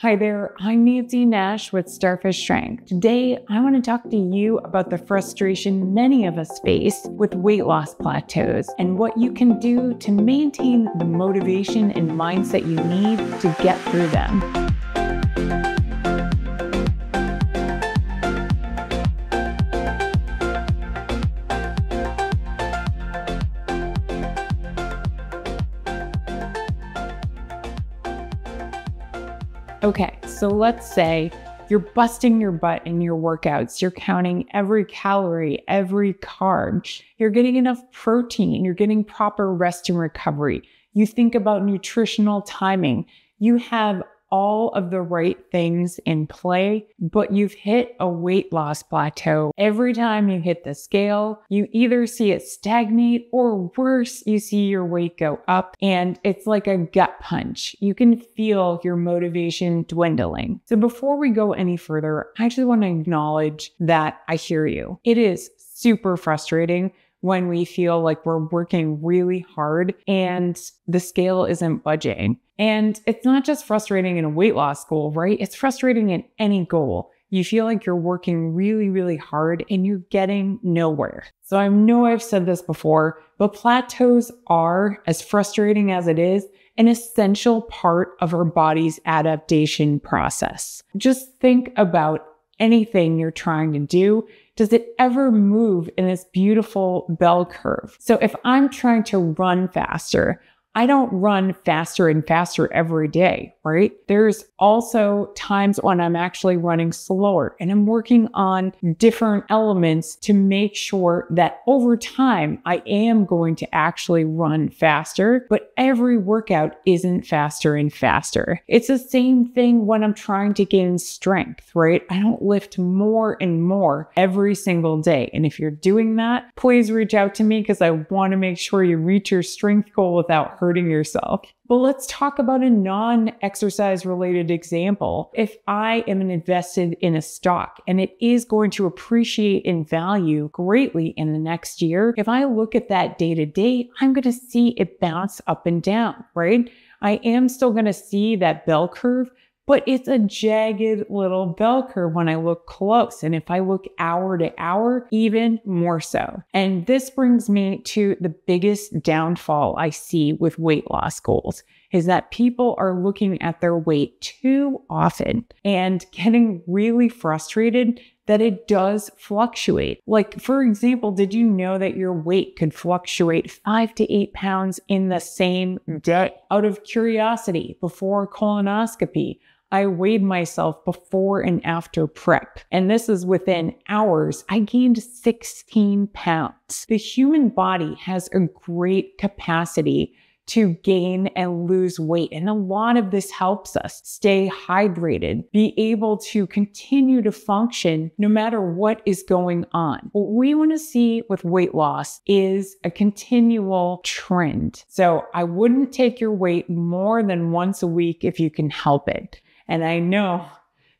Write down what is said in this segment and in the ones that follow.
Hi there, I'm Nancy Nash with Starfish Strength. Today, I want to talk to you about the frustration many of us face with weight loss plateaus and what you can do to maintain the motivation and mindset you need to get through them. Okay, so let's say you're busting your butt in your workouts. You're counting every calorie, every carb. You're getting enough protein. You're getting proper rest and recovery. You think about nutritional timing. You have all of the right things in play, but you've hit a weight loss plateau. Every time you hit the scale, you either see it stagnate or worse, you see your weight go up, and it's like a gut punch. You can feel your motivation dwindling. So before we go any further, I just want to acknowledge that I hear you. It is super frustrating when we feel like we're working really hard and the scale isn't budging. And it's not just frustrating in a weight loss goal, right? It's frustrating in any goal. You feel like you're working really, really hard and you're getting nowhere. So I know I've said this before, but plateaus are, as frustrating as it is, an essential part of our body's adaptation process. Just think about anything you're trying to do. Does it ever move in this beautiful bell curve? So if I'm trying to run faster, I don't run faster and faster every day, right? There's also times when I'm actually running slower and I'm working on different elements to make sure that over time I am going to actually run faster, but every workout isn't faster and faster. It's the same thing when I'm trying to gain strength, right? I don't lift more and more every single day. And if you're doing that, please reach out to me because I want to make sure you reach your strength goal without hurting yourself. But let's talk about a non-exercise related example. If I am invested in a stock and it is going to appreciate in value greatly in the next year, if I look at that day to day, I'm going to see it bounce up and down, right? I am still going to see that bell curve, but it's a jagged little bell curve when I look close. And if I look hour to hour, even more so. And this brings me to the biggest downfall I see with weight loss goals is that people are looking at their weight too often and getting really frustrated that it does fluctuate. Like, for example, did you know that your weight could fluctuate 5 to 8 pounds in the same day? Out of curiosity, before colonoscopy, I weighed myself before and after prep, and this is within hours. I gained 16 pounds. The human body has a great capacity to gain and lose weight. And a lot of this helps us stay hydrated, be able to continue to function no matter what is going on. What we want to see with weight loss is a continual trend. So I wouldn't take your weight more than once a week if you can help it. And I know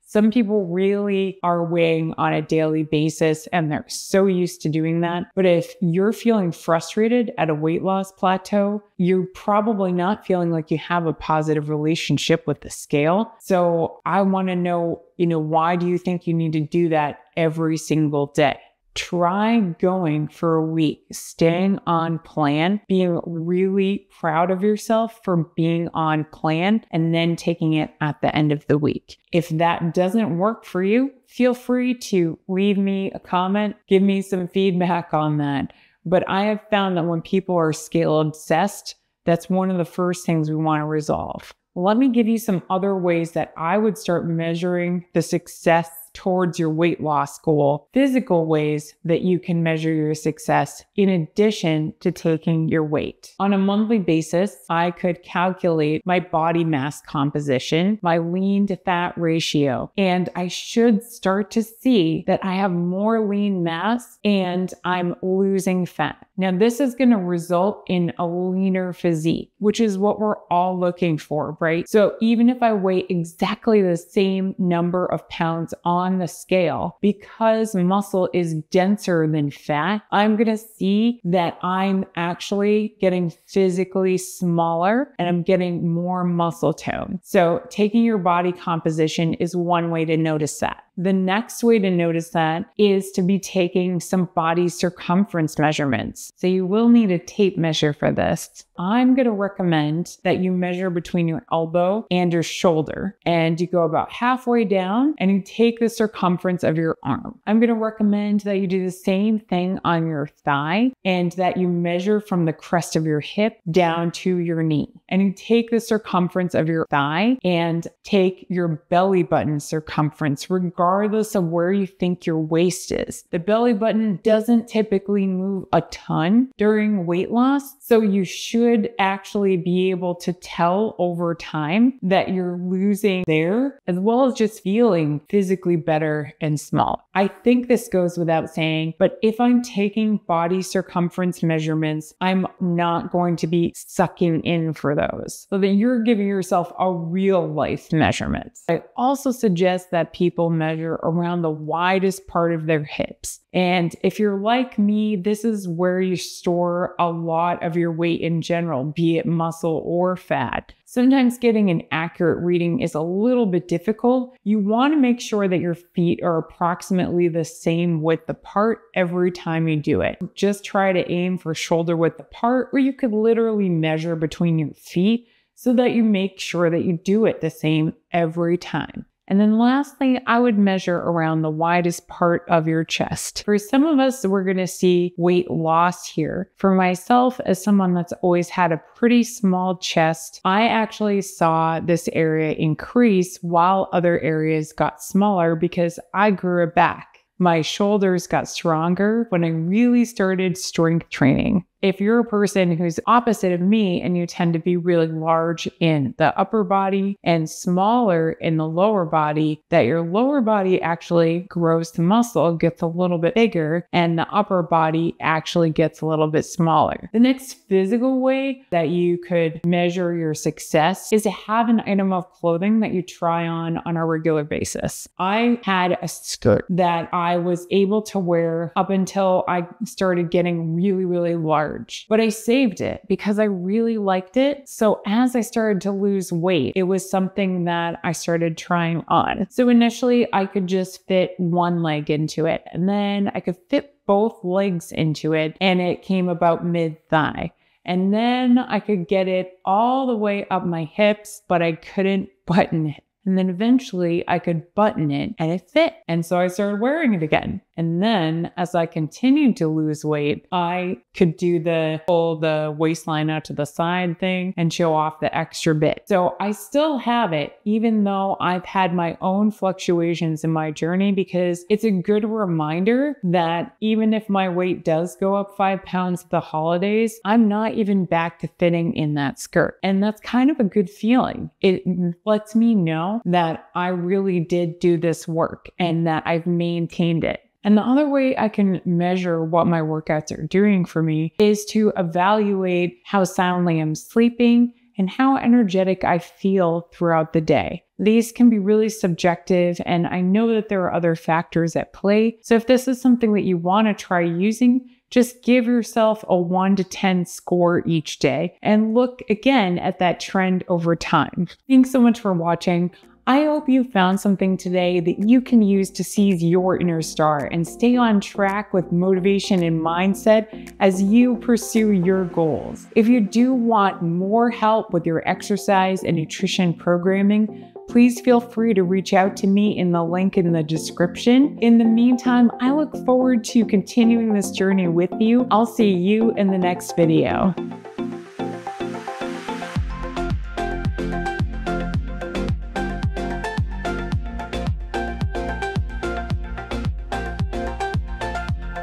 some people really are weighing on a daily basis and they're so used to doing that. But if you're feeling frustrated at a weight loss plateau, you're probably not feeling like you have a positive relationship with the scale. So I want to know, why do you think you need to do that every single day? Try going for a week, staying on plan, being really proud of yourself for being on plan, and then taking it at the end of the week. If that doesn't work for you, feel free to leave me a comment, give me some feedback on that. But I have found that when people are scale obsessed, that's one of the first things we want to resolve. Let me give you some other ways that I would start measuring the success towards your weight loss goal, physical ways that you can measure your success in addition to taking your weight. On a monthly basis, I could calculate my body mass composition, my lean to fat ratio, and I should start to see that I have more lean mass and I'm losing fat. Now, this is going to result in a leaner physique, which is what we're all looking for, right? So even if I weigh exactly the same number of pounds on the scale, because muscle is denser than fat, I'm going to see that I'm actually getting physically smaller and I'm getting more muscle tone. So taking your body composition is one way to notice that. The next way to notice that is to be taking some body circumference measurements. So you will need a tape measure for this. I'm going to recommend that you measure between your elbow and your shoulder, and you go about halfway down and you take the circumference of your arm. I'm going to recommend that you do the same thing on your thigh and that you measure from the crest of your hip down to your knee. And you take the circumference of your thigh and take your belly button circumference, regardless of where you think your waist is. The belly button doesn't typically move a ton during weight loss, so you should actually be able to tell over time that you're losing there, as well as just feeling physically better and small. I think this goes without saying, but if I'm taking body circumference measurements, I'm not going to be sucking in for those, so that you're giving yourself a real life measurement. I also suggest that people measure around the widest part of their hips. And if you're like me, this is where you store a lot of your weight in general, be it muscle or fat. Sometimes getting an accurate reading is a little bit difficult. You want to make sure that your feet are approximately the same width apart every time you do it. Just try to aim for shoulder width apart, or you could literally measure between your feet so that you make sure that you do it the same every time. And then lastly, I would measure around the widest part of your chest. For some of us, we're going to see weight loss here. For myself, as someone that's always had a pretty small chest, I actually saw this area increase while other areas got smaller because I grew it back. My shoulders got stronger when I really started strength training. If you're a person who's opposite of me and you tend to be really large in the upper body and smaller in the lower body, that your lower body actually grows the muscle, gets a little bit bigger, and the upper body actually gets a little bit smaller. The next physical way that you could measure your success is to have an item of clothing that you try on a regular basis. I had a skirt that I was able to wear up until I started getting really, really large. But I saved it because I really liked it. So as I started to lose weight, it was something that I started trying on. So initially I could just fit one leg into it, and then I could fit both legs into it, and it came about mid-thigh. And then I could get it all the way up my hips, but I couldn't button it. And then eventually I could button it and it fit. And so I started wearing it again. And then as I continued to lose weight, I could do pull the waistline out to the side thing and show off the extra bit. So I still have it, even though I've had my own fluctuations in my journey, because it's a good reminder that even if my weight does go up 5 pounds at the holidays, I'm not even back to fitting in that skirt. And that's kind of a good feeling. It lets me know that I really did do this work and that I've maintained it. And the other way I can measure what my workouts are doing for me is to evaluate how soundly I'm sleeping and how energetic I feel throughout the day. These can be really subjective, and I know that there are other factors at play. So if this is something that you want to try using, just give yourself a 1 to 10 score each day and look again at that trend over time. Thanks so much for watching. I hope you found something today that you can use to seize your inner star and stay on track with motivation and mindset as you pursue your goals. If you do want more help with your exercise and nutrition programming, please feel free to reach out to me in the link in the description. In the meantime, I look forward to continuing this journey with you. I'll see you in the next video.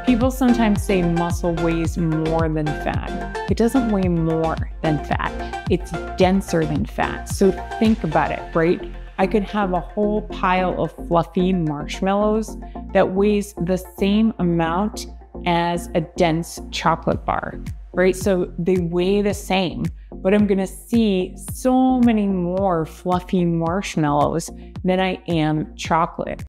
People sometimes say muscle weighs more than fat. It doesn't weigh more than fat. It's denser than fat. So think about it, right? I could have a whole pile of fluffy marshmallows that weighs the same amount as a dense chocolate bar, right? So they weigh the same, but I'm gonna see so many more fluffy marshmallows than I am chocolate.